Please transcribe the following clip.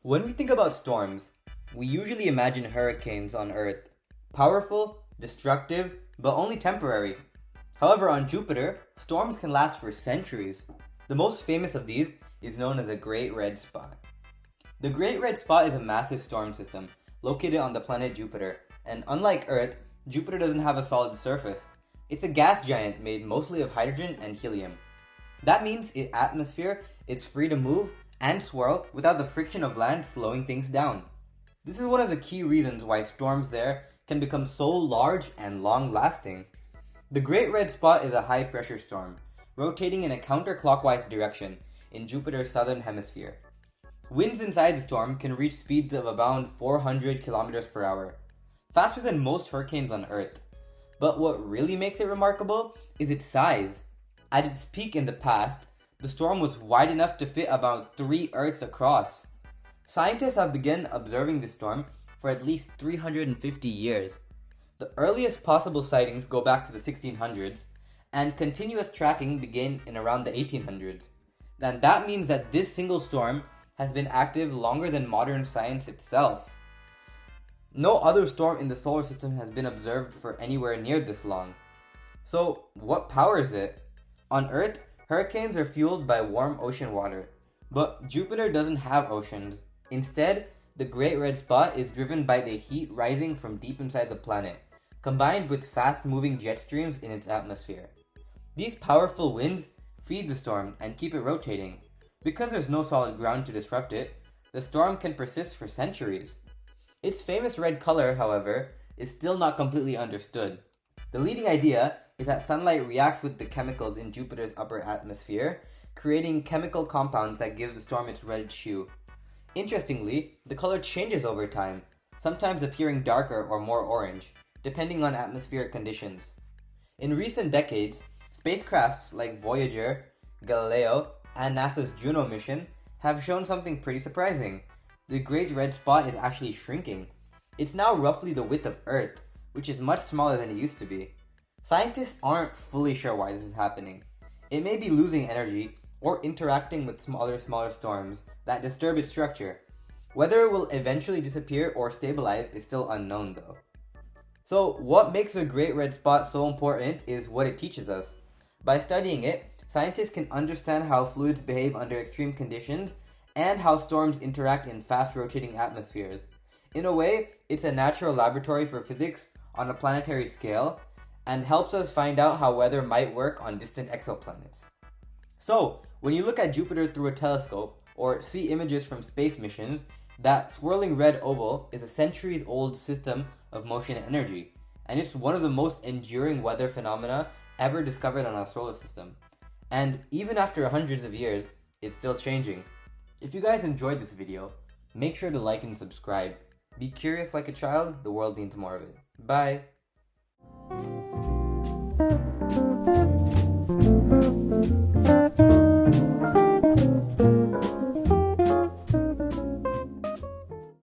When we think about storms, we usually imagine hurricanes on Earth. Powerful, destructive, but only temporary. However, on Jupiter, storms can last for centuries. The most famous of these is known as the Great Red Spot. The Great Red Spot is a massive storm system located on the planet Jupiter, and unlike Earth, Jupiter doesn't have a solid surface. It's a gas giant made mostly of hydrogen and helium. That means its atmosphere is free to move and swirl without the friction of land slowing things down. This is one of the key reasons why storms there can become so large and long-lasting. The Great Red Spot is a high-pressure storm, rotating in a counterclockwise direction in Jupiter's southern hemisphere. Winds inside the storm can reach speeds of about 400 kilometers per hour, faster than most hurricanes on Earth. But what really makes it remarkable is its size. At its peak in the past, the storm was wide enough to fit about 3 Earths across. Scientists have begun observing this storm for at least 350 years. The earliest possible sightings go back to the 1600s, and continuous tracking began in around the 1800s. And that means that this single storm has been active longer than modern science itself. No other storm in the solar system has been observed for anywhere near this long. So, what powers it? On Earth, hurricanes are fueled by warm ocean water, but Jupiter doesn't have oceans. Instead, the Great Red Spot is driven by the heat rising from deep inside the planet, combined with fast-moving jet streams in its atmosphere. These powerful winds feed the storm and keep it rotating. Because there's no solid ground to disrupt it, the storm can persist for centuries. Its famous red color, however, is still not completely understood. The leading idea is that sunlight reacts with the chemicals in Jupiter's upper atmosphere, creating chemical compounds that give the storm its red hue. Interestingly, the color changes over time, sometimes appearing darker or more orange, depending on atmospheric conditions. In recent decades, spacecrafts like Voyager, Galileo, and NASA's Juno mission have shown something pretty surprising. The Great Red Spot is actually shrinking. It's now roughly the width of Earth, which is much smaller than it used to be. Scientists aren't fully sure why this is happening. It may be losing energy or interacting with smaller storms that disturb its structure. Whether it will eventually disappear or stabilize is still unknown though. So what makes the Great Red Spot so important is what it teaches us. By studying it, scientists can understand how fluids behave under extreme conditions and how storms interact in fast-rotating atmospheres. In a way, it's a natural laboratory for physics on a planetary scale and helps us find out how weather might work on distant exoplanets. So, when you look at Jupiter through a telescope or see images from space missions, that swirling red oval is a centuries-old system of motion and energy, and it's one of the most enduring weather phenomena ever discovered on our solar system. And even after hundreds of years, it's still changing. If you guys enjoyed this video, make sure to like and subscribe. Be curious like a child, the world needs more of it. Bye!